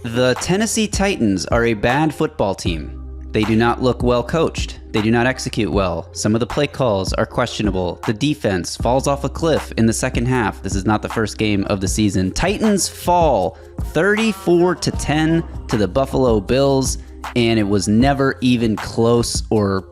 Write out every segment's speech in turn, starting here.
The Tennessee Titans are a bad football team. They do not look well coached. They do not execute well. Some of the play calls are questionable. The defense falls off a cliff in the second half. This is not the first game of the season. Titans fall 34-10 to the Buffalo Bills, and it was never even close or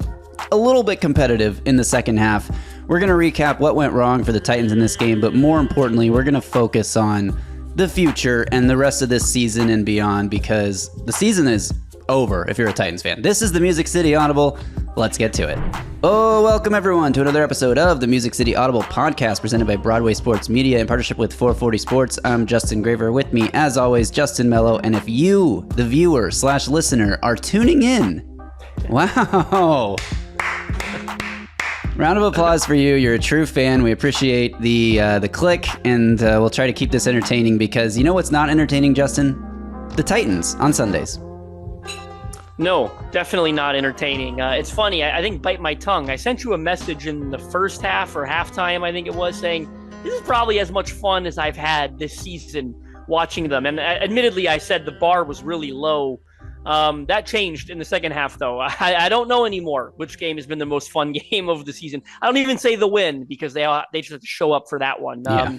a little bit competitive in the second half. We're going to recap what went wrong for the Titans in this game, but more importantly, we're going to focus on the future and the rest of this season and beyond, because the season is over if you're a Titans fan. This is the Music City Audible. Let's get to it. Oh, welcome everyone to another episode of the Music City Audible podcast presented by Broadway Sports Media in partnership with 440 Sports. I'm Justin Graver. With me, as always, Justin Melo. And if you, the viewer/listener, are tuning in, wow. Round of applause for you. You're a true fan. We appreciate the click, and we'll try to keep this entertaining because you know what's not entertaining, Justin? The Titans on Sundays. No, definitely not entertaining. It's funny. I think bite my tongue. I sent you a message in the first half or halftime, I think it was, saying this is probably as much fun as I've had this season watching them. And admittedly, I said the bar was really low. That changed in the second half, though. I don't know anymore which game has been the most fun game of the season. I don't even say the win because they just have to show up for that one. Yeah.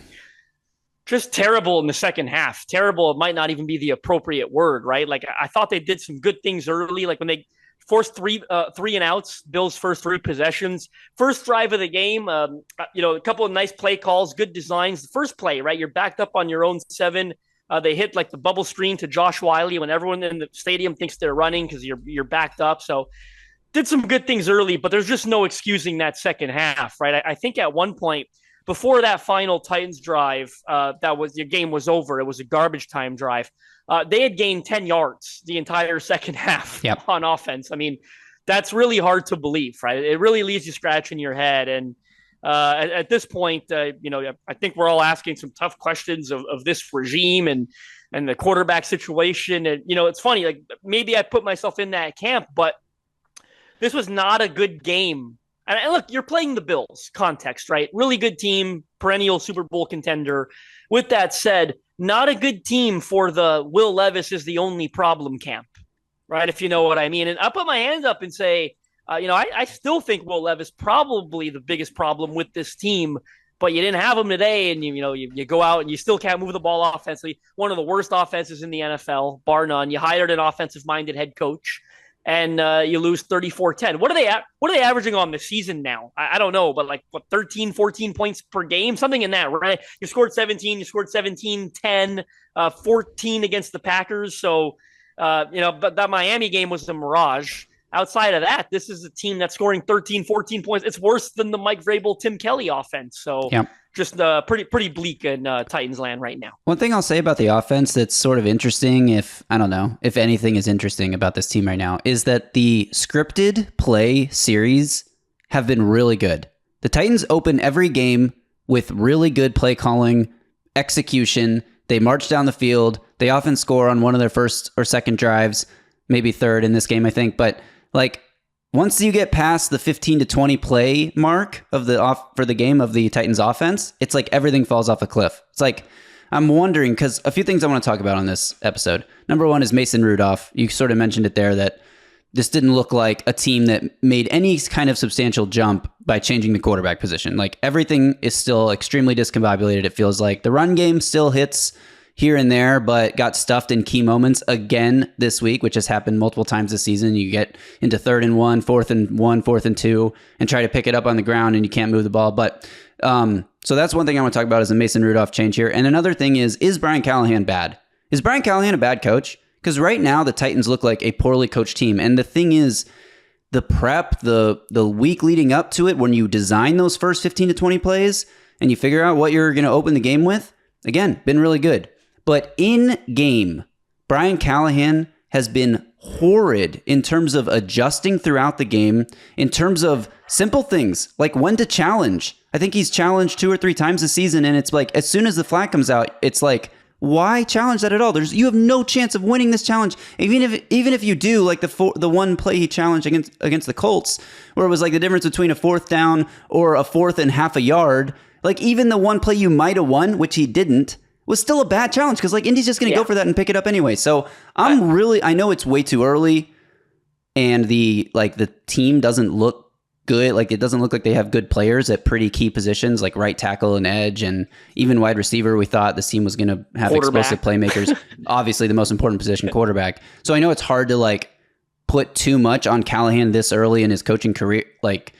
Just terrible in the second half. Terrible might not even be the appropriate word, right? Like, I thought they did some good things early, like when they forced three and outs, Bills' first three possessions. First drive of the game, a couple of nice play calls, good designs. The first play, right? You're backed up on your own 7. They hit like the bubble screen to Josh Wiley when everyone in the stadium thinks they're running because you're backed up. So did some good things early, but there's just no excusing that second half, right? I think at one point before that final Titans drive, your game was over. It was a garbage time drive. They had gained 10 yards the entire second half on offense. I mean, that's really hard to believe, right? It really leaves you scratching your head. And at this point, I think we're all asking some tough questions of this regime and the quarterback situation. And, it's funny, like maybe I put myself in that camp, but this was not a good game. And look, you're playing the Bills, context, right? Really good team, perennial Super Bowl contender. With that said, not a good team for the Will Levis is the only problem camp, right? If you know what I mean. And I'll put my hands up and say, I still think Will Levis probably the biggest problem with this team, but you didn't have him today, and you go out and you still can't move the ball offensively. One of the worst offenses in the NFL, bar none. You hired an offensive-minded head coach, and you lose 34-10. What are they averaging on the season now? I don't know, but 13, 14 points per game, something in that, right? You scored 17, 10, 14 against the Packers. So, but that Miami game was a mirage. Outside of that, this is a team that's scoring 13, 14 points. It's worse than the Mike Vrabel, Tim Kelly offense. So just pretty bleak in Titans land right now. One thing I'll say about the offense that's sort of interesting, if anything is interesting about this team right now, is that the scripted play series have been really good. The Titans open every game with really good play calling, execution. They march down the field. They often score on one of their first or second drives, maybe third in this game, I think. But once you get past the 15 to 20 play mark for the game of the Titans offense, it's like everything falls off a cliff. It's like, I'm wondering, because a few things I want to talk about on this episode. Number one is Mason Rudolph. You sort of mentioned it there that this didn't look like a team that made any kind of substantial jump by changing the quarterback position. Like, everything is still extremely discombobulated. It feels like the run game still hits here and there, but got stuffed in key moments again this week, which has happened multiple times this season. You get into 3rd and 1, 4th and 1, 4th and 2, and try to pick it up on the ground, and you can't move the ball. But so that's one thing I want to talk about is the Mason Rudolph change here. And another thing is Brian Callahan bad? Is Brian Callahan a bad coach? Because right now the Titans look like a poorly coached team. And the thing is, the prep, the week leading up to it, when you design those first 15 to 20 plays and you figure out what you're going to open the game with, again, been really good. But in game, Brian Callahan has been horrid in terms of adjusting throughout the game, in terms of simple things like when to challenge. I think he's challenged 2 or 3 times this season, and it's like as soon as the flag comes out, it's like, why challenge that at all? You have no chance of winning this challenge. Even if you do, like the one play he challenged against the Colts, where it was like the difference between a 4th down or a 4th and half a yard. Like even the one play you might have won, which he didn't. was still a bad challenge because like Indy's just going to go for that and pick it up anyway. So I know it's way too early and the team doesn't look good. Like it doesn't look like they have good players at pretty key positions like right tackle and edge and even wide receiver. We thought this team was going to have explosive playmakers. Obviously the most important position, quarterback. So I know it's hard to like put too much on Callahan this early in his coaching career. Like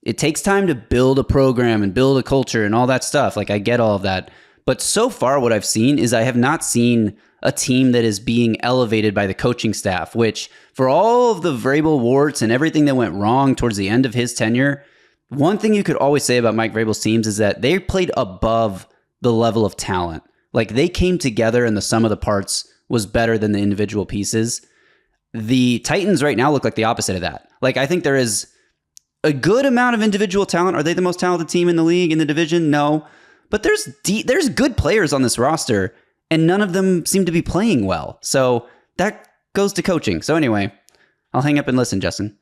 it takes time to build a program and build a culture and all that stuff. Like I get all of that. But so far what I've seen is I have not seen a team that is being elevated by the coaching staff, which for all of the Vrabel warts and everything that went wrong towards the end of his tenure, one thing you could always say about Mike Vrabel's teams is that they played above the level of talent. Like they came together and the sum of the parts was better than the individual pieces. The Titans right now look like the opposite of that. Like I think there is a good amount of individual talent. Are they the most talented team in the league, in the division? No. But there's good players on this roster, and none of them seem to be playing well. So that goes to coaching. So anyway, I'll hang up and listen, Justin.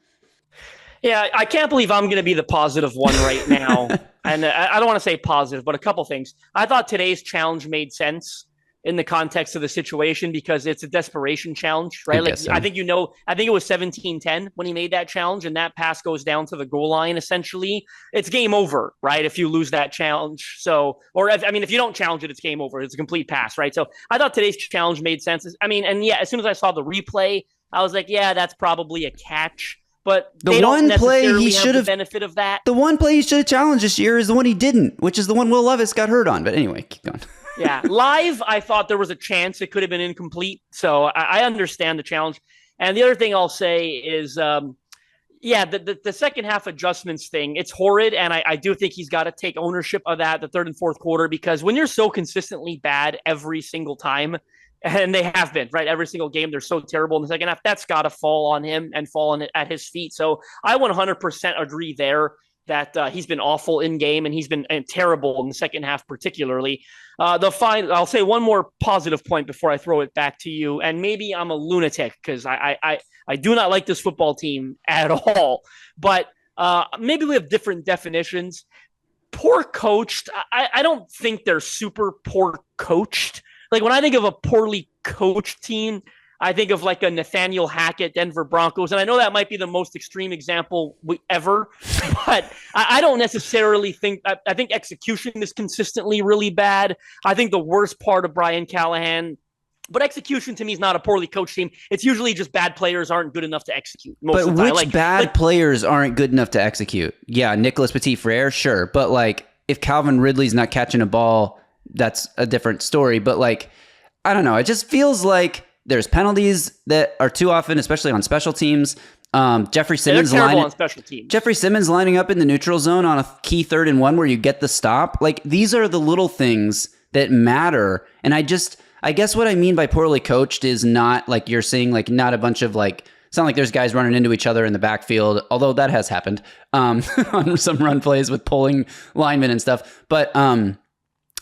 Yeah, I can't believe I'm going to be the positive one right now. And I don't want to say positive, but a couple things. I thought today's challenge made sense in the context of the situation because it's a desperation challenge, right? I think it was 17-10 when he made that challenge and that pass goes down to the goal line essentially. It's game over, right? If you lose that challenge. If you don't challenge it, it's game over. It's a complete pass, right? So I thought today's challenge made sense. As soon as I saw the replay, I was like, yeah, that's probably a catch. But they don't necessarily have the benefit of that. The one play he should have challenged this year is the one he didn't, which is the one Will Levis got hurt on. But anyway, keep going. Yeah, live, I thought there was a chance it could have been incomplete. So I understand the challenge. And the other thing I'll say is, the second half adjustments thing, it's horrid. And I do think he's got to take ownership of that, the third and fourth quarter, because when you're so consistently bad every single time, and they have been, right, every single game, they're so terrible in the second half, that's got to fall on him and fall at his feet. So I 100% agree there that he's been awful in game and he's been terrible in the second half, particularly. I'll say one more positive point before I throw it back to you. And maybe I'm a lunatic because I do not like this football team at all. But maybe we have different definitions. Poor coached. I don't think they're super poor coached. Like when I think of a poorly coached team, I think of like a Nathaniel Hackett Denver Broncos. And I know that might be the most extreme example ever, but I don't necessarily think – I think execution is consistently really bad. I think the worst part of Brian Callahan – but execution to me is not a poorly coached team. It's usually just bad players aren't good enough to execute. But which bad players aren't good enough to execute? Yeah, Nicholas Petit-Frere, sure. But like if Calvin Ridley's not catching a ball, that's a different story. But like, I don't know. It just feels like there's penalties that are too often, especially on special teams. Jeffrey Simmons on special teams. Jeffrey Simmons lining up in the neutral zone on a key 3rd and 1 where you get the stop. Like these are the little things that matter. And I guess what I mean by poorly coached is not like you're saying, like not a bunch of like, it's not like there's guys running into each other in the backfield, although that has happened on some run plays with pulling linemen and stuff. But I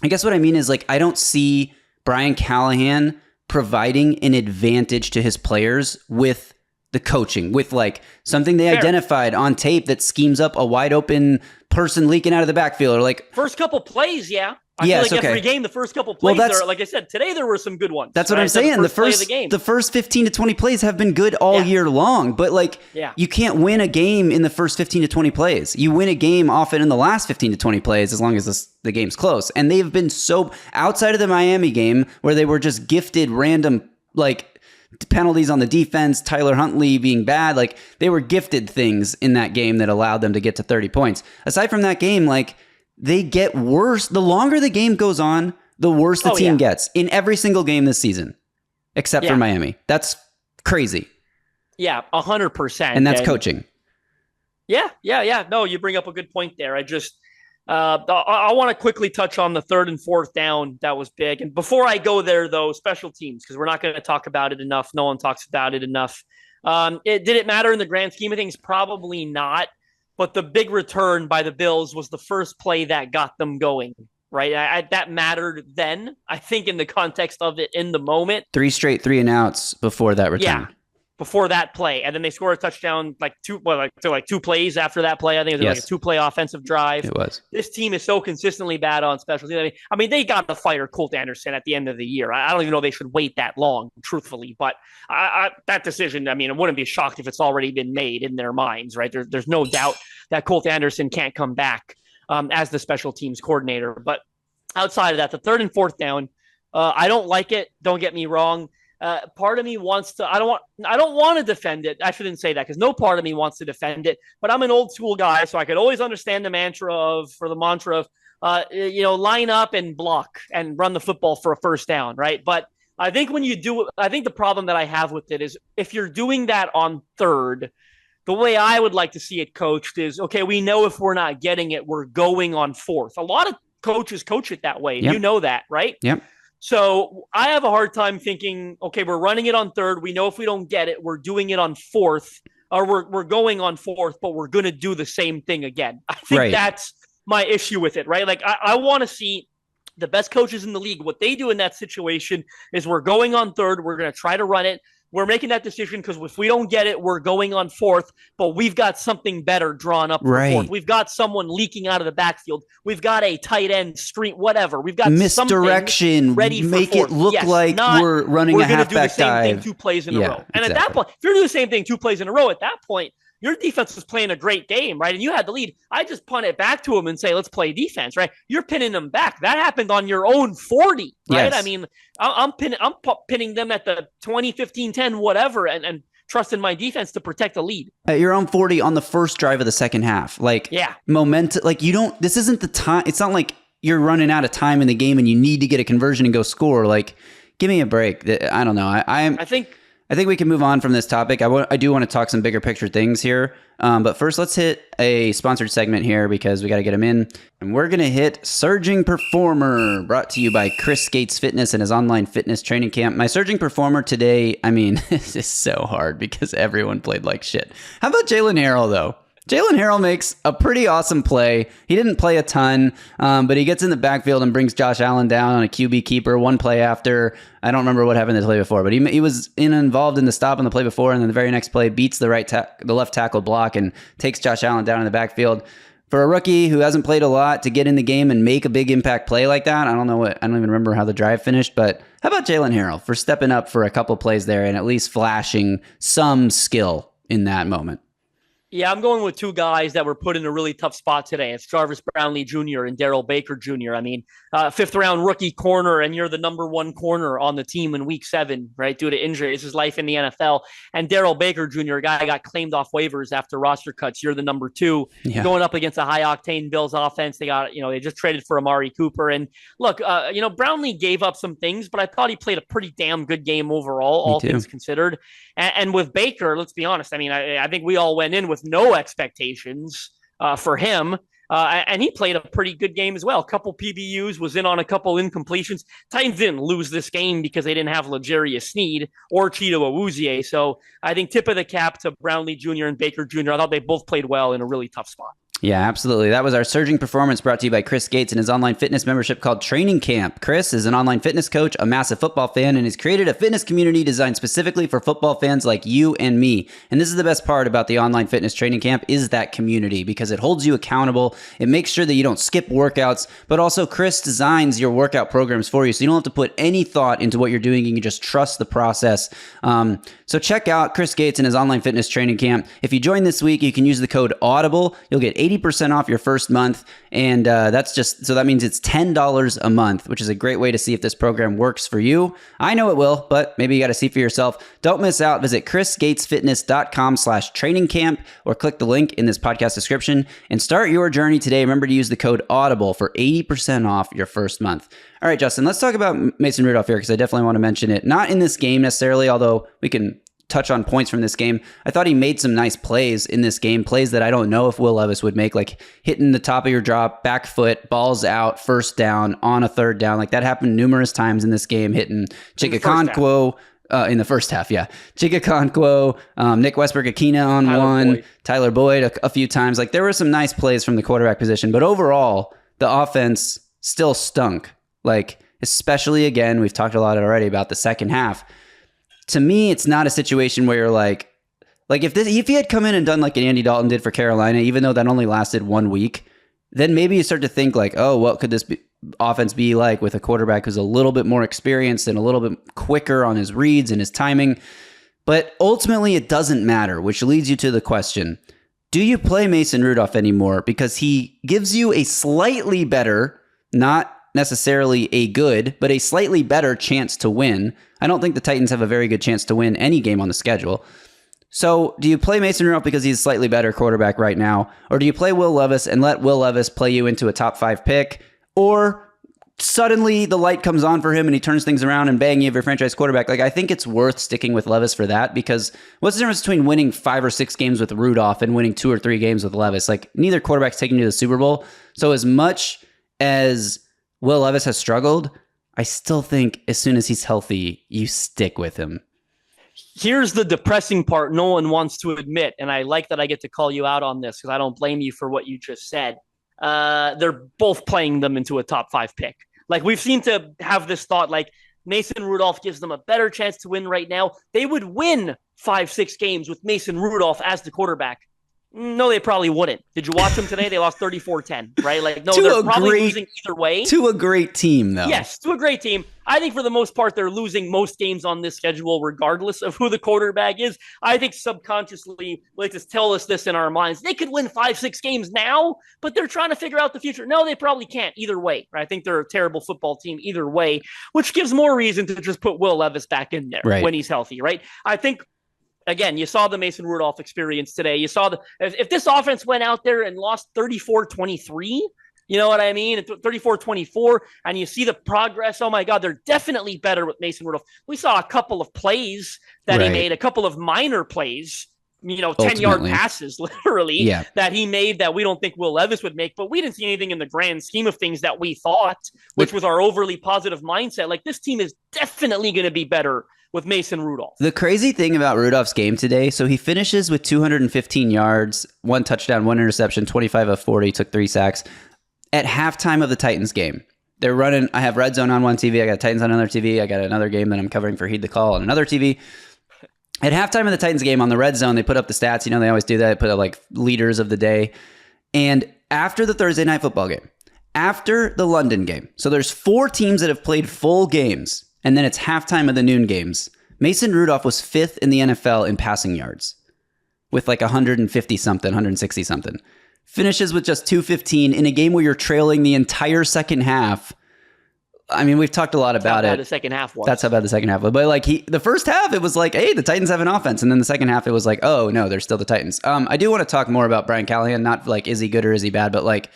guess what I mean is like, I don't see Brian Callahan providing an advantage to his players with the coaching, with like something they identified on tape that schemes up a wide open person leaking out of the backfield or like first couple plays. Yeah. I feel like every game, the first couple plays, like I said, today there were some good ones. That's what I'm saying. The first 15 to 20 plays have been good all year long, but like you can't win a game in the first 15 to 20 plays. You win a game often in the last 15 to 20 plays as long as the game's close. And they've been so outside of the Miami game where they were just gifted random like penalties on the defense, Tyler Huntley being bad, like they were gifted things in that game that allowed them to get to 30 points. Aside from that game, like they get worse. The longer the game goes on, the worse the team gets in every single game this season, except for Miami. That's crazy. Yeah, 100%. And that's coaching. Yeah. No, you bring up a good point there. I want to quickly touch on the 3rd and 4th down. That was big. And before I go there, though, special teams, because we're not going to talk about it enough. No one talks about it enough. Did it matter in the grand scheme of things? Probably not. But the big return by the Bills was the first play that got them going, right? That mattered then, I think, in the context of it in the moment. 3 straight 3 and outs before that return. Yeah, before that play, and then they score a touchdown like two plays after that play. I think it was like a 2-play offensive drive. It was. This team is so consistently bad on special teams. I mean, they got to fire Colt Anderson at the end of the year. I don't even know they should wait that long, truthfully. But that decision, I mean, I wouldn't be shocked if it's already been made in their minds, right? There's no doubt that Colt Anderson can't come back as the special teams coordinator. But outside of that, the third and fourth down, I don't like it. Don't get me wrong. Part of me wants to. I don't want to defend it. I shouldn't say that because no part of me wants to defend it. But I'm an old school guy, so I could always understand the mantra of line up and block and run the football for a first down, right? But I think when you do, I think the problem that I have with it is if you're doing that on third, the way I would like to see it coached is, okay, we know if we're not getting it, we're going on fourth. A lot of coaches coach it that way. Yep. You know that, right? Yep. So I have a hard time thinking, okay, we're running it on third. We know if we don't get it, we're doing it on fourth, or we're going on fourth, but we're going to do the same thing again. I think that's my issue with it, right? Like I want to see the best coaches in the league. What they do in that situation is we're going on third. We're going to try to run it. We're making that decision because if we don't get it, we're going on fourth, but we've got something better drawn up for fourth. We've got someone leaking out of the backfield. We've got a tight end street, whatever. We've got misdirection ready for make fourth. it look like we're running a halfback dive. We're going to do the same thing 2 plays in a row. And at that point, if you're doing the same thing 2 plays in a row, at that point, your defense was playing a great game, right? And you had the lead. I just punt it back to them and say, let's play defense, right? You're pinning them back. That happened on your own 40, right? Yes. I mean, I'm pinning them at the 20, 15, 10, whatever, and trusting my defense to protect the lead. At your own 40 on the first drive of the second half. Momentum. Like, this isn't the time. It's not like you're running out of time in the game and you need to get a conversion and go score. Like, give me a break. I don't know. I think we can move on from this topic. I do want to talk some bigger picture things here. But first, let's hit a sponsored segment here because we got to get them in. And we're going to hit Surging Performer, brought to you by Chris Gates Fitness and his online fitness training camp. My Surging Performer today, I mean, this is so hard because everyone played like shit. How about Jalen Harrell, though? Jalen Harrell makes a pretty awesome play. He didn't play a ton, but he gets in the backfield and brings Josh Allen down on a QB keeper one play after. I don't remember what happened the play before, but he was involved in the stop on the play before, and then the very next play beats the left tackle block and takes Josh Allen down in the backfield. For a rookie who hasn't played a lot to get in the game and make a big impact play like that, I don't even remember how the drive finished, but how about Jalen Harrell for stepping up for a couple plays there and at least flashing some skill in that moment? Yeah, I'm going with 2 guys that were put in a really tough spot today. It's Jarvis Brownlee Jr. and Darrell Baker Jr. I mean, 5th-round rookie corner, and you're the number 1 corner on the team in Week 7, right, due to injury. It's his life in the NFL. And Darrell Baker Jr., a guy got claimed off waivers after roster cuts. You're the number 2, going up against a high-octane Bills offense. They got, they just traded for Amari Cooper. And look, Brownlee gave up some things, but I thought he played a pretty damn good game overall, all things considered. And with Baker, let's be honest, I mean, I think we all went in with no expectations for him. And he played a pretty good game as well. A couple PBUs, was in on a couple incompletions. Titans didn't lose this game because they didn't have L'Jarius Sneed or Cheeto Awuzie. So I think tip of the cap to Brownlee Jr. and Baker Jr. I thought they both played well in a really tough spot. Yeah, absolutely. That was our Surging Performance, brought to you by Chris Gates and his online fitness membership called Training Camp. Chris is an online fitness coach, a massive football fan, and has created a fitness community designed specifically for football fans like you and me. And this is the best part about the online fitness training camp is that community, because it holds you accountable. It makes sure that you don't skip workouts, but also Chris designs your workout programs for you, so you don't have to put any thought into what you're doing. You can just trust the process. So check out Chris Gates and his online fitness training camp. If you join this week, you can use the code AUDIBLE. You'll get 80% off your first month, and that means it's $10 a month, which is a great way to see if this program works for you. I know it will, but maybe you got to see for yourself. Don't miss out. Visit chrisgatesfitness.com/training camp or click the link in this podcast description and start your journey today. Remember to use the code AUDIBLE for 80% off your first month. All right, Justin, let's talk about Mason Rudolph here because I definitely want to mention it. Not in this game necessarily, although we can touch on points from this game. I thought he made some nice plays in this game, plays that I don't know if Will Levis would make, like hitting the top of your drop, back foot, balls out, first down on a third down. Like that happened numerous times in this game, hitting Chigakonkwo in the first half. Yeah. Chigakonkwo, Nick Westbrook-Akina on one, Tyler Boyd a few times. Like there were some nice plays from the quarterback position, but overall the offense still stunk. Like, especially again, we've talked a lot already about the second half. to me, it's not a situation where you're like if he had come in and done like an Andy Dalton did for Carolina, even though that only lasted 1 week, then maybe you start to think like, oh, what could this offense be like with a quarterback who's a little bit more experienced and a little bit quicker on his reads and his timing. But ultimately, it doesn't matter, which leads you to the question, do you play Mason Rudolph anymore? Because he gives you a slightly better, not necessarily a good, but a slightly better chance to win. I don't think the Titans have a very good chance to win any game on the schedule. So do you play Mason Rudolph because he's a slightly better quarterback right now? Or do you play Will Levis and let Will Levis play you into a top 5 pick? Or suddenly the light comes on for him and he turns things around and bang, you have your franchise quarterback. Like, I think it's worth sticking with Levis for that, because what's the difference between winning 5 or 6 games with Rudolph and winning 2 or 3 games with Levis? Like, neither quarterback's taking you to the Super Bowl. So as much as Will Levis has struggled, I still think as soon as he's healthy, you stick with him. Here's the depressing part no one wants to admit, and I like that I get to call you out on this because I don't blame you for what you just said. They're both playing them into a top 5 pick. Like, we've seemed to have this thought, like, Mason Rudolph gives them a better chance to win right now. They would win 5-6 games with Mason Rudolph as the quarterback. No, they probably wouldn't. Did you watch them today? They lost 34-10, right? Like, no, they're probably losing either way. To a great team, though. Yes, to a great team. I think for the most part, they're losing most games on this schedule, regardless of who the quarterback is. I think subconsciously, like, just tell us this in our minds. They could win 5-6 games now, but they're trying to figure out the future. No, they probably can't either way. Right? I think they're a terrible football team either way, which gives more reason to just put Will Levis back in there when he's healthy, right? I think, again, you saw the Mason Rudolph experience today. You saw if this offense went out there and lost 34-23, you know what I mean? 34-24, and you see the progress. Oh my God, they're definitely better with Mason Rudolph. We saw a couple of plays that he made, a couple of minor plays, 10-yard passes, literally, that he made that we don't think Will Levis would make, but we didn't see anything in the grand scheme of things that we thought, which was our overly positive mindset. Like, this team is definitely going to be better with Mason Rudolph. The crazy thing about Rudolph's game today, so he finishes with 215 yards, 1 touchdown, 1 interception, 25 of 40, took 3 sacks. At halftime of the Titans game, they're running, I have Red Zone on one TV, I got Titans on another TV, I got another game that I'm covering for Heed the Call on another TV. At halftime of the Titans game on the Red Zone, they put up the stats, they always do that, they put up like leaders of the day. And after the Thursday Night Football game, after the London game, so there's 4 teams that have played full games, and then it's halftime of the noon games. Mason Rudolph was 5th in the NFL in passing yards with like 150-something, 160-something. Finishes with just 215 in a game where you're trailing the entire second half. I mean, we've talked a lot about it. That's how bad the second half was. That's how bad the second half was. But like the first half, it was like, hey, the Titans have an offense. And then the second half, it was like, oh, no, they're still the Titans. I do want to talk more about Brian Callahan. Not like, is he good or is he bad? But like,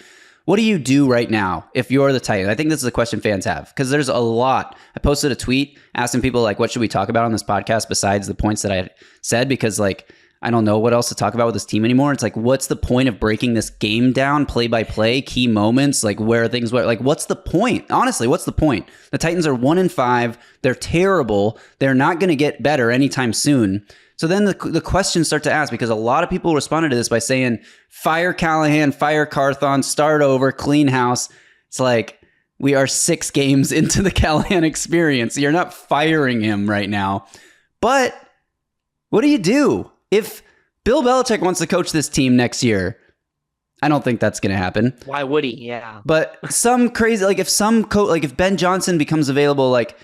what do you do right now if you're the Titans? I think this is a question fans have, because there's a lot. I posted a tweet asking people, like, what should we talk about on this podcast besides the points that I said? Because, like, I don't know what else to talk about with this team anymore. It's like, what's the point of breaking this game down play by play, key moments, like where things were, like, what's the point? Honestly, what's the point? The Titans are 1-5. They're terrible. They're not going to get better anytime soon. So then the questions start to ask, because a lot of people responded to this by saying, fire Callahan, fire Carthon, start over, clean house. It's like, we are 6 games into the Callahan experience. You're not firing him right now. But what do you do? If Bill Belichick wants to coach this team next year, I don't think that's going to happen. Why would he? Yeah. But some crazy, like if Ben Johnson becomes available, like,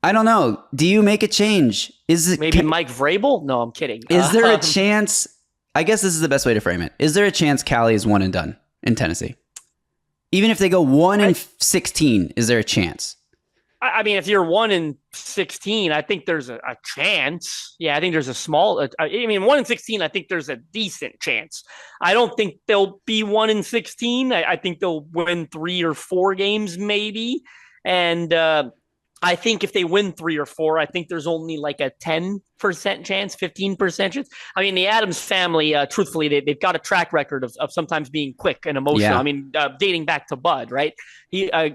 I don't know. Do you make a change? Is it maybe Mike Vrabel? No, I'm kidding. Is there a chance? I guess this is the best way to frame it. Is there a chance Callie is 1 and done in Tennessee? Even if they go 1-16, is there a chance? I mean, if you're 1-16, I think there's a chance. Yeah, I think there's a small. 1-16, I think there's a decent chance. I don't think they'll be 1-16. I think they'll win 3 or 4 games, maybe. And I think if they win 3 or 4, I think there's only like a 10% chance, 15% chance. I mean, the Adams family, truthfully, they've got a track record of sometimes being quick and emotional. Yeah. I mean, dating back to Bud, right? I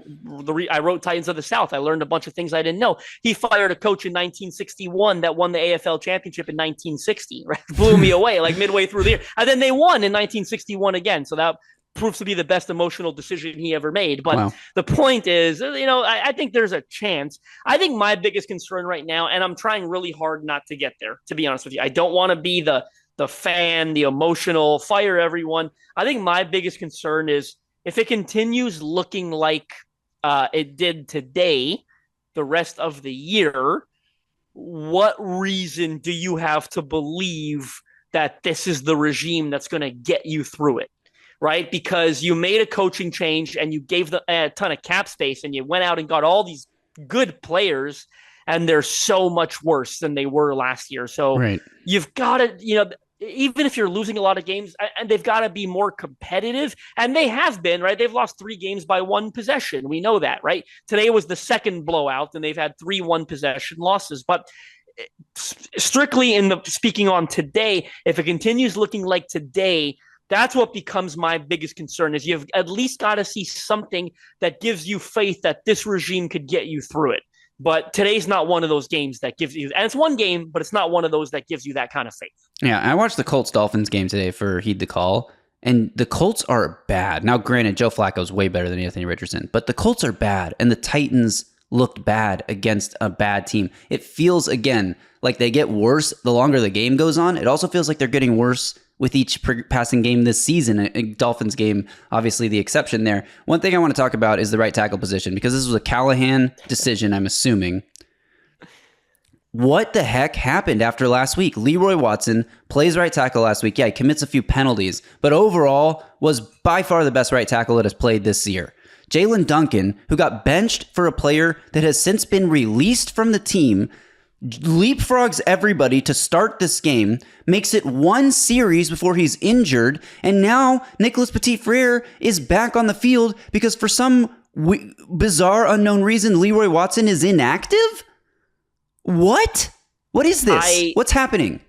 wrote Titans of the South. I learned a bunch of things I didn't know. He fired a coach in 1961 that won the AFL championship in 1960, right? Blew me away like midway through the year. And then they won in 1961 again. So that proves to be the best emotional decision he ever made. But Wow. the point is, I think there's a chance. I think my biggest concern right now, and I'm trying really hard not to get there, to be honest with you. I don't want to be the fan, the emotional, fire everyone. I think my biggest concern is if it continues looking like it did today, the rest of the year, what reason do you have to believe that this is the regime that's going to get you through it? Right? Because you made a coaching change and you gave them a ton of cap space and you went out and got all these good players, and they're so much worse than they were last year. So Right. you've got to, even if you're losing a lot of games, and they've got to be more competitive, and they have been, right? They've lost 3 games by 1 possession. We know that, right? Today was the second blowout, and they've had 3 1-possession losses. But strictly speaking on today, if it continues looking like today, that's what becomes my biggest concern. Is you've at least got to see something that gives you faith that this regime could get you through it. But today's not one of those games that gives you, and it's one game, but it's not one of those that gives you that kind of faith. Yeah, I watched the Colts-Dolphins game today for Heed the Call, and the Colts are bad. Now, granted, Joe Flacco's way better than Anthony Richardson, but the Colts are bad, and the Titans looked bad against a bad team. It feels, again, like they get worse the longer the game goes on. It also feels like they're getting worse with each passing game this season. A Dolphins game, obviously the exception there. One thing I want to talk about is the right tackle position, because this was a Callahan decision, I'm assuming. What the heck happened after last week? Leroy Watson plays right tackle last week. Yeah, he commits a few penalties, but overall was by far the best right tackle that has played this year. Jalen Duncan, who got benched for a player that has since been released from the team, leapfrogs everybody to start this game, makes it 1 series before he's injured, and now Nicholas Petit-Frere is back on the field because for some bizarre unknown reason, Leroy Watson is inactive? What? What is this? What's happening?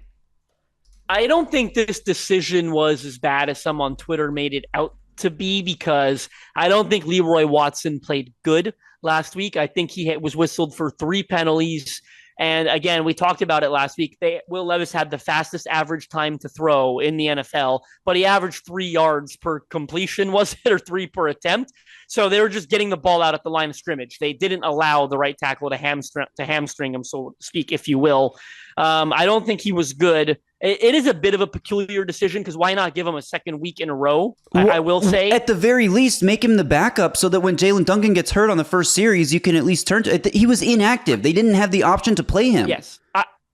I don't think this decision was as bad as some on Twitter made it out to be, because I don't think Leroy Watson played good last week. I think he was whistled for 3 penalties. And again, we talked about it last week. Will Levis had the fastest average time to throw in the NFL, but he averaged 3 yards per completion, was it, or 3 per attempt? So they were just getting the ball out at the line of scrimmage. They didn't allow the right tackle to hamstring him, so to speak, if you will. I don't think he was good. It is a bit of a peculiar decision, because why not give him a second week in a row? I will say, at the very least, make him the backup so that when Jalen Duncan gets hurt on the first series, you can at least turn to. He was inactive. They didn't have the option to play him. Yes.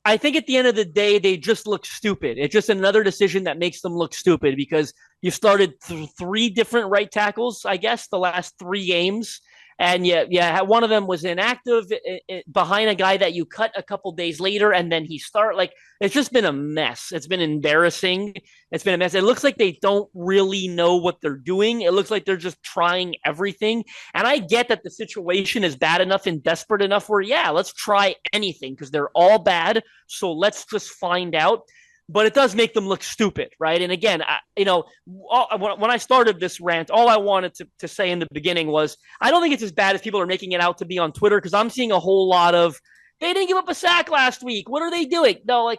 I think at the end of the day, they just look stupid. It's just another decision that makes them look stupid, because you've started 3 different right tackles, I guess, the last 3 games. And yeah, one of them was inactive behind a guy that you cut a couple days later, and then he it's just been a mess. It's been embarrassing. It's been a mess. It looks like they don't really know what they're doing. It looks like they're just trying everything. And I get that the situation is bad enough and desperate enough where, yeah, let's try anything, because they're all bad. So let's just find out. But it does make them look stupid, right? And again, when I started this rant, all I wanted to say in the beginning was, I don't think it's as bad as people are making it out to be on Twitter, because I'm seeing a whole lot of, they didn't give up a sack last week. What are they doing? No,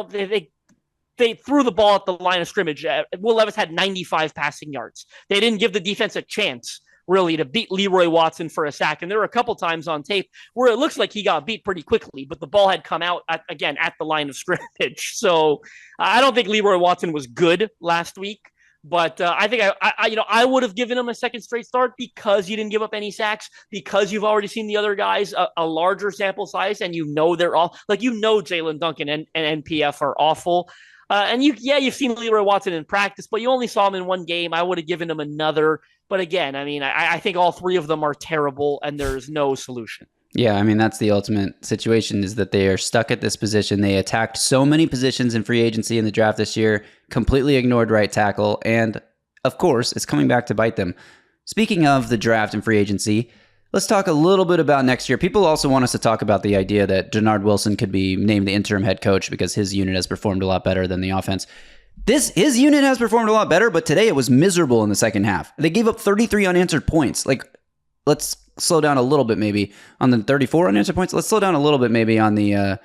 they threw the ball at the line of scrimmage. Will Levis had 95 passing yards. They didn't give the defense a chance, really, to beat Leroy Watson for a sack. And there were a couple times on tape where it looks like he got beat pretty quickly, but the ball had come out at the line of scrimmage. So I don't think Leroy Watson was good last week, but I think I would have given him a second straight start, because you didn't give up any sacks, because you've already seen the other guys a larger sample size, and they're all Jalen Duncan and NPF are awful. And you've seen Leroy Watson in practice, but you only saw him in 1 game. I would have given him another. But again, I mean, I think all 3 of them are terrible, and there's no solution. Yeah, I mean, that's the ultimate situation, is that they are stuck at this position. They attacked so many positions in free agency in the draft this year, completely ignored right tackle, and of course, it's coming back to bite them. Speaking of the draft and free agency, let's talk a little bit about next year. People also want us to talk about the idea that Jannard Wilson could be named the interim head coach because his unit has performed a lot better than the offense. His unit has performed a lot better, but today it was miserable in the second half. They gave up 33 unanswered points. Let's slow down a little bit maybe on the 34 unanswered points. Let's slow down a little bit maybe on the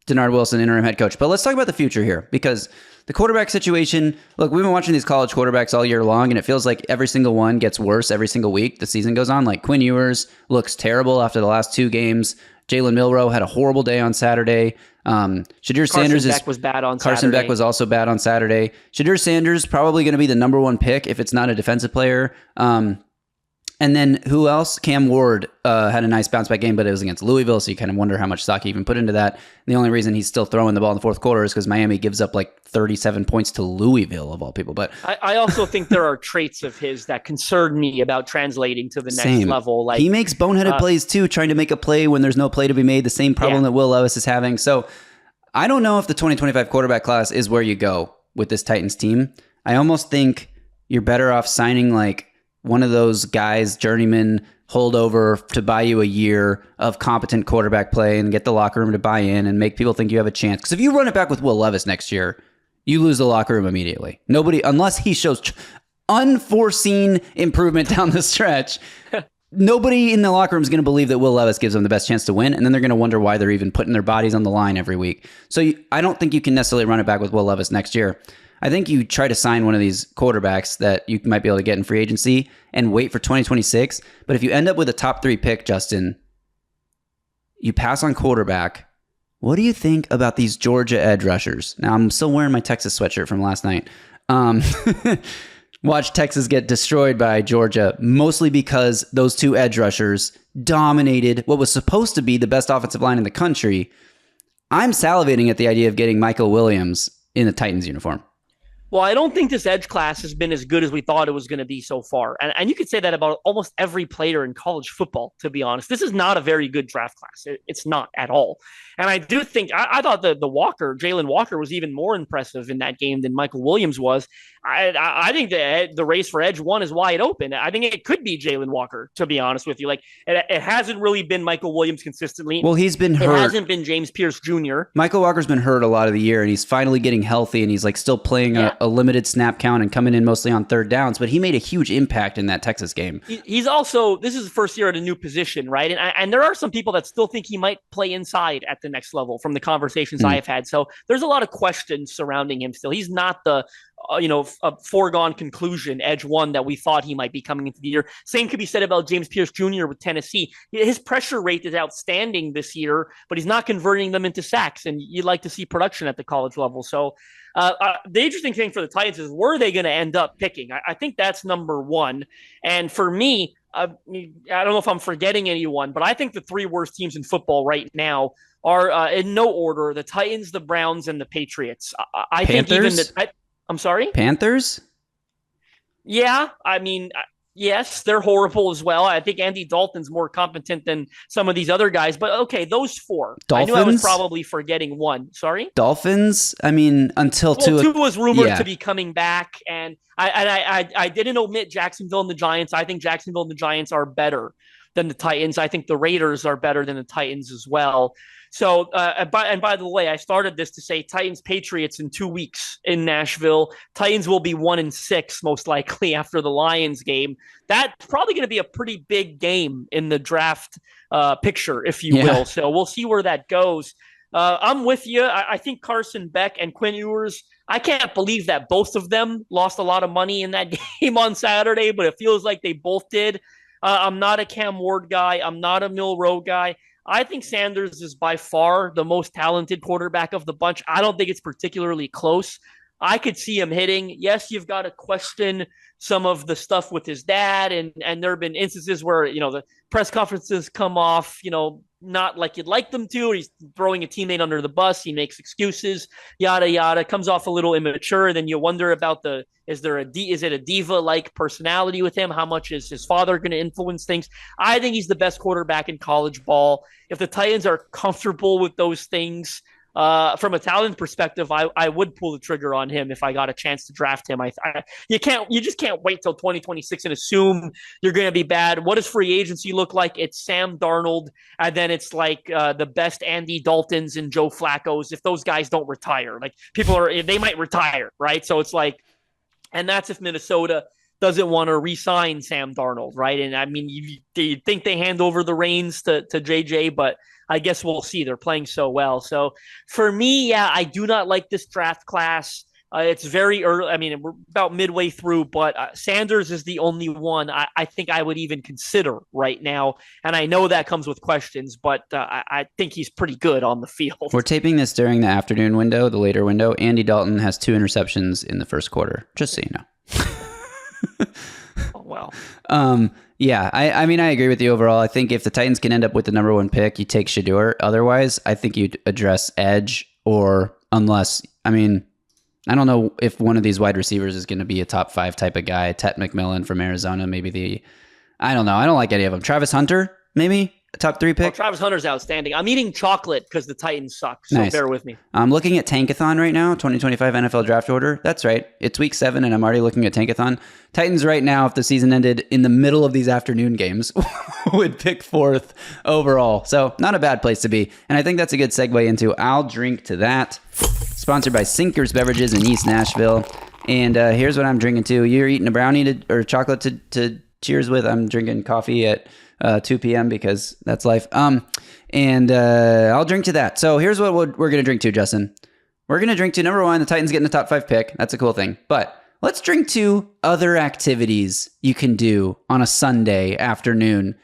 Denard Wilson, interim head coach. But let's talk about the future here, because the quarterback situation, look, we've been watching these college quarterbacks all year long, and it feels like every single one gets worse every single week the season goes on. Like Quinn Ewers looks terrible after the last 2 games. Jalen Milroe had a horrible day on Saturday. Shadir Sanders was bad on Carson Saturday. Beck was also bad on Saturday. Shadir Sanders probably going to be the number 1 pick if it's not a defensive player. And then who else? Cam Ward had a nice bounce back game, but it was against Louisville, so you kind of wonder how much stock he even put into that. And the only reason he's still throwing the ball in the fourth quarter is because Miami gives up like 37 points to Louisville, of all people. But I also think there are traits of his that concern me about translating to the next level. Like he makes boneheaded plays too, trying to make a play when there's no play to be made, the same problem that Will Levis is having. So I don't know if the 2025 quarterback class is where you go with this Titans team. I almost think you're better off signing like one of those guys, journeyman, holdover to buy you a year of competent quarterback play and get the locker room to buy in and make people think you have a chance. Because if you run it back with Will Levis next year, you lose the locker room immediately. Nobody, unless he shows unforeseen improvement down the stretch, nobody in the locker room is going to believe that Will Levis gives them the best chance to win, and then they're going to wonder why they're even putting their bodies on the line every week. So I don't think you can necessarily run it back with Will Levis next year. I think you try to sign one of these quarterbacks that you might be able to get in free agency and wait for 2026. But if you end up with a top 3 pick, Justin, you pass on quarterback. What do you think about these Georgia edge rushers? Now, I'm still wearing my Texas sweatshirt from last night. Watch Texas get destroyed by Georgia, mostly because those 2 edge rushers dominated what was supposed to be the best offensive line in the country. I'm salivating at the idea of getting Michael Williams in a Titans uniform. Well, I don't think this edge class has been as good as we thought it was going to be so far. And you could say that about almost every player in college football, to be honest. This is not a very good draft class. It's not at all. And I do think, I thought the Jalen Walker was even more impressive in that game than Michael Williams was. I think the race for Edge 1 is wide open. I think it could be Jalen Walker, to be honest with you. Like, it hasn't really been Michael Williams consistently. Well, he's been hurt. It hasn't been James Pierce Jr. Michael Walker's been hurt a lot of the year, and he's finally getting healthy, and he's like still playing a limited snap count and coming in mostly on third downs, but he made a huge impact in that Texas game. He's also, this is the first year at a new position, right? And there are some people that still think he might play inside at the next level from the conversations I have had. So there's a lot of questions surrounding him still. He's not the a foregone conclusion edge 1 that we thought he might be coming into the year. Same could be said about James Pierce Jr. with Tennessee. His pressure rate is outstanding this year, but he's not converting them into sacks, and you'd like to see production at the college level. So the interesting thing for the Titans is, where are they going to end up picking? I think that's number 1. And for me, I don't know if I'm forgetting anyone, but I think the 3 worst teams in football right now are in no order: the Titans, the Browns, and the Patriots. I think even the I'm sorry? Panthers? Yeah, I mean, yes, they're horrible as well. I think Andy Dalton's more competent than some of these other guys. But okay, those 4. Dolphins? I knew I was probably forgetting one. Sorry? Dolphins? I mean, until Tua was rumored to be coming back. And I didn't omit Jacksonville and the Giants. I think Jacksonville and the Giants are better than the Titans. I think the Raiders are better than the Titans as well. So, by the way, I started this to say Titans Patriots in 2 weeks in Nashville. Titans will be 1-6 most likely after the Lions game. That's probably going to be a pretty big game in the draft picture, if you will. So we'll see where that goes. I'm with you. I think Carson Beck and Quinn Ewers, I can't believe that both of them lost a lot of money in that game on Saturday, but it feels like they both did. I'm not a Cam Ward guy. I'm not a Milroe guy. I think Sanders is by far the most talented quarterback of the bunch. I don't think it's particularly close. I could see him hitting. Yes, you've got to question some of the stuff with his dad, and there have been instances where, the press conferences come off, not like you'd like them to, or he's throwing a teammate under the bus. He makes excuses, yada, yada, comes off a little immature. Then you wonder about is it a diva-like personality with him? How much is his father going to influence things? I think he's the best quarterback in college ball. If the Titans are comfortable with those things, from a talent perspective, I would pull the trigger on him if I got a chance to draft him. You just can't wait till 2026 and assume you're going to be bad. What does free agency look like? It's Sam Darnold, and then it's like the best Andy Daltons and Joe Flacco's. If those guys don't retire, like they might retire, right? So it's like, and that's if Minnesota doesn't want to re-sign Sam Darnold, right? And I mean, you think they hand over the reins to JJ, but I guess we'll see. They're playing so well. So for me, yeah, I do not like this draft class. It's very early. I mean, we're about midway through, but Sanders is the only one I think I would even consider right now. And I know that comes with questions, but I think he's pretty good on the field. We're taping this during the afternoon window, the later window. Andy Dalton has 2 interceptions in the first quarter, just so you know. Oh, well. Yeah, I mean, I agree with you overall. I think if the Titans can end up with the number 1 pick, you take Shedeur. Otherwise, I think you'd address edge unless, I mean, I don't know if one of these wide receivers is going to be a top 5 type of guy. Tet McMillan from Arizona, maybe I don't know. I don't like any of them. Travis Hunter, maybe a top 3 pick. Well, Travis Hunter's outstanding. I'm eating chocolate because the Titans suck, so nice. Bear with me. I'm looking at Tankathon right now, 2025 NFL draft order. That's right. It's week 7, and I'm already looking at Tankathon. Titans right now, if the season ended in the middle of these afternoon games, would pick 4th overall. So not a bad place to be. And I think that's a good segue into I'll Drink to That. Sponsored by Sinkers Beverages in East Nashville. And here's what I'm drinking too. You're eating a brownie or chocolate to cheers with. I'm drinking coffee at 2 p.m. because that's life. And I'll drink to that. So here's what we're going to drink to, Justin. We're going to drink to, number 1, the Titans getting the top 5 pick. That's a cool thing. But let's drink to other activities you can do on a Sunday afternoon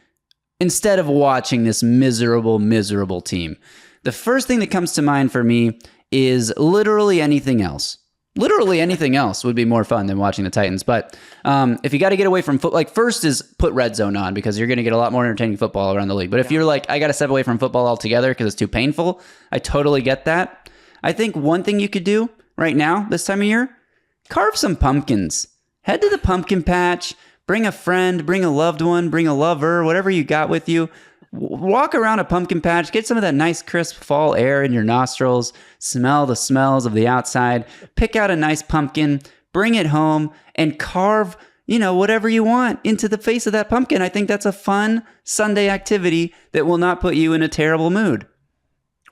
instead of watching this miserable, miserable team. The first thing that comes to mind for me is literally anything else. Literally anything else would be more fun than watching the Titans. But if you got to get away from football, like first is put Red Zone on because you're going to get a lot more entertaining football around the league. But if you're like, I got to step away from football altogether because it's too painful, I totally get that. I think one thing you could do right now, this time of year, carve some pumpkins. Head to the pumpkin patch, bring a friend, bring a loved one, bring a lover, whatever you got with you. Walk around a pumpkin patch, get some of that nice crisp fall air in your nostrils, smell the smells of the outside, pick out a nice pumpkin, bring it home, and carve, whatever you want into the face of that pumpkin. I think that's a fun Sunday activity that will not put you in a terrible mood.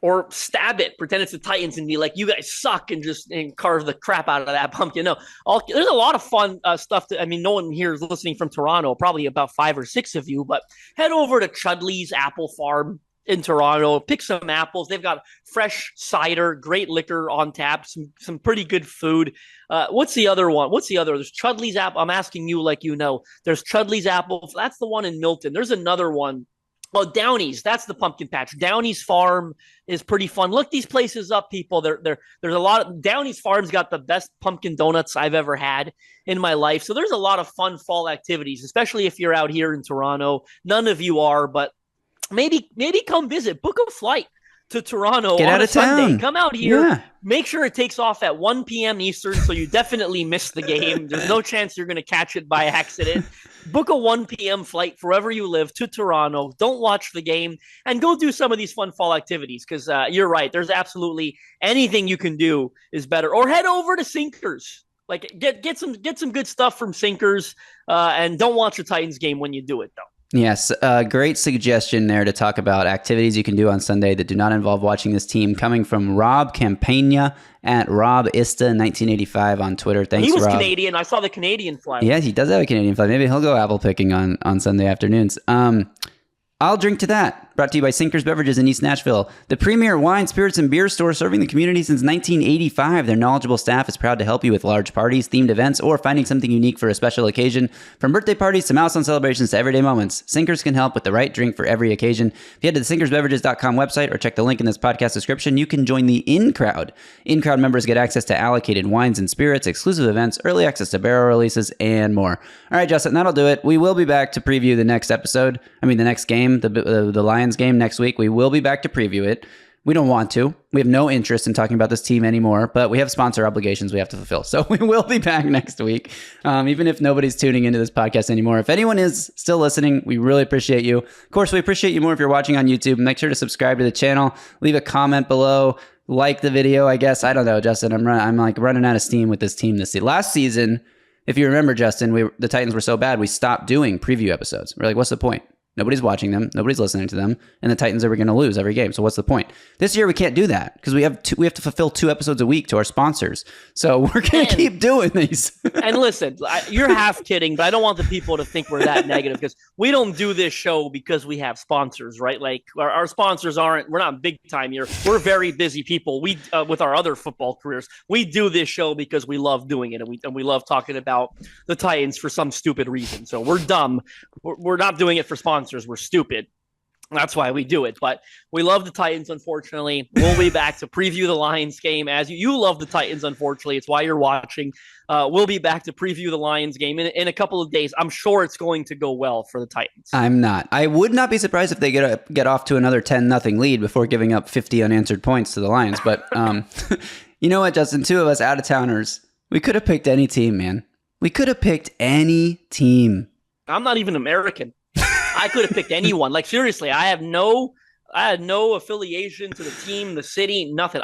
Or stab it, pretend it's the Titans and be like, you guys suck, and just carve the crap out of that pumpkin. No, there's a lot of fun stuff. No one here is listening from Toronto, probably about 5 or 6 of you, but head over to Chudley's Apple Farm in Toronto, pick some apples. They've got fresh cider, great liquor on tap, some pretty good food. What's the other one? There's Chudley's Apple. I'm asking you like you know. There's Chudley's Apple. That's the one in Milton. There's another one. Oh, Downey's. That's the pumpkin patch. Downey's Farm is pretty fun. Look these places up, people. There's a lot of Downey's Farm's got the best pumpkin donuts I've ever had in my life. So there's a lot of fun fall activities, especially if you're out here in Toronto. None of you are, but maybe come visit. Book a flight to Toronto on a Sunday. Come out here. Yeah. Make sure it takes off at 1 p.m. Eastern, so you definitely miss the game. There's no chance you're going to catch it by accident. Book a 1 p.m. flight wherever you live to Toronto. Don't watch the game and go do some of these fun fall activities because you're right. There's absolutely anything you can do is better. Or head over to Sinkers. Like get some good stuff from Sinkers and don't watch the Titans game when you do it, though. Yes, great suggestion there to talk about activities you can do on Sunday that do not involve watching this team. Coming from Rob Campagna at RobIsta1985 on Twitter. Thanks, Rob. He was Canadian. I saw the Canadian flag. Yeah, he does have a Canadian flag. Maybe he'll go apple picking on Sunday afternoons. I'll drink to that. Brought to you by Sinkers Beverages in East Nashville, the premier wine, spirits, and beer store serving the community since 1985. Their knowledgeable staff is proud to help you with large parties, themed events, or finding something unique for a special occasion. From birthday parties to milestone celebrations to everyday moments, Sinkers can help with the right drink for every occasion. If you head to the sinkersbeverages.com website or check the link in this podcast description, you can join the In-Crowd. In-Crowd members get access to allocated wines and spirits, exclusive events, early access to barrel releases, and more. All right, Justin, that'll do it. We will be back to preview the next game, the Lions game next week. We will be back to preview it. We don't want to. We have no interest in talking about this team anymore, but we have sponsor obligations we have to fulfill. So we will be back next week, even if nobody's tuning into this podcast anymore. If anyone is still listening, we really appreciate you. Of course, we appreciate you more if you're watching on YouTube. Make sure to subscribe to the channel. Leave a comment below. Like the video, I guess. I don't know, Justin. I'm like running out of steam with this team this season. Last season, if you remember, Justin, the Titans were so bad, we stopped doing preview episodes. We're like, what's the point? Nobody's watching them. Nobody's listening to them. And the Titans are going to lose every game. So what's the point? This year we can't do that because we have to fulfill 2 episodes a week to our sponsors. So we're going to keep doing these. And listen, you're half kidding, but I don't want the people to think we're that negative because we don't do this show because we have sponsors, right? Like our sponsors we're not big time here. We're very busy people. We with our other football careers, we do this show because we love doing it, and we love talking about the Titans for some stupid reason. So we're dumb. We're not doing it for sponsors. We're stupid. That's why we do it. But we love the Titans, unfortunately. We'll be back to preview the Lions game. As you love the Titans, unfortunately. It's why you're watching. We'll be back to preview the Lions game in a couple of days. I'm sure it's going to go well for the Titans. I'm not. I would not be surprised if they get off to another 10-0 lead before giving up 50 unanswered points to the Lions. But you know what, Justin? 2 of us out-of-towners. We could have picked any team, man. We could have picked any team. I'm not even American. I could have picked anyone. Like, seriously, I had no affiliation to the team, the city, nothing.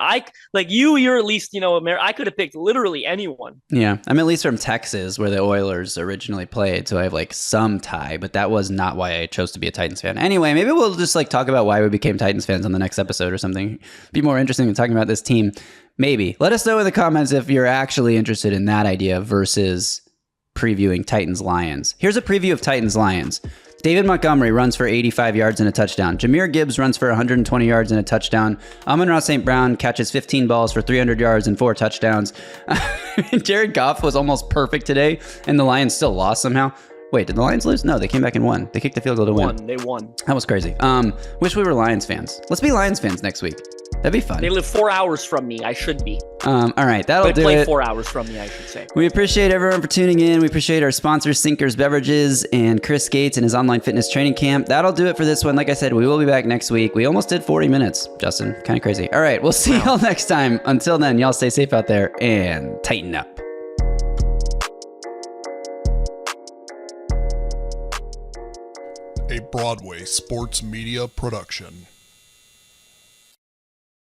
You're at least, I could have picked literally anyone. Yeah. I'm at least from Texas where the Oilers originally played. So I have like some tie, but that was not why I chose to be a Titans fan. Anyway, maybe we'll just like talk about why we became Titans fans on the next episode or something. Be more interesting than talking about this team. Maybe. Let us know in the comments if you're actually interested in that idea versus previewing Titans Lions. Here's a preview of Titans Lions. David Montgomery runs for 85 yards and a touchdown. Jameer Gibbs runs for 120 yards and a touchdown. Amon-Ra St. Brown catches 15 balls for 300 yards and 4 touchdowns. Jared Goff was almost perfect today, and the Lions still lost somehow. Wait, did the Lions lose? No, they came back and won. They kicked the field goal to win. They won. That was crazy. Wish we were Lions fans. Let's be Lions fans next week. That'd be fun. They live 4 hours from me. I should be. All right, that'll do it. They play 4 hours from me, I should say. We appreciate everyone for tuning in. We appreciate our sponsors, Sinkers Beverages and Chris Gates and his online fitness training camp. That'll do it for this one. Like I said, we will be back next week. We almost did 40 minutes, Justin. Kind of crazy. All right, we'll see y'all next time. Until then, y'all stay safe out there and tighten up. A Broadway sports media production.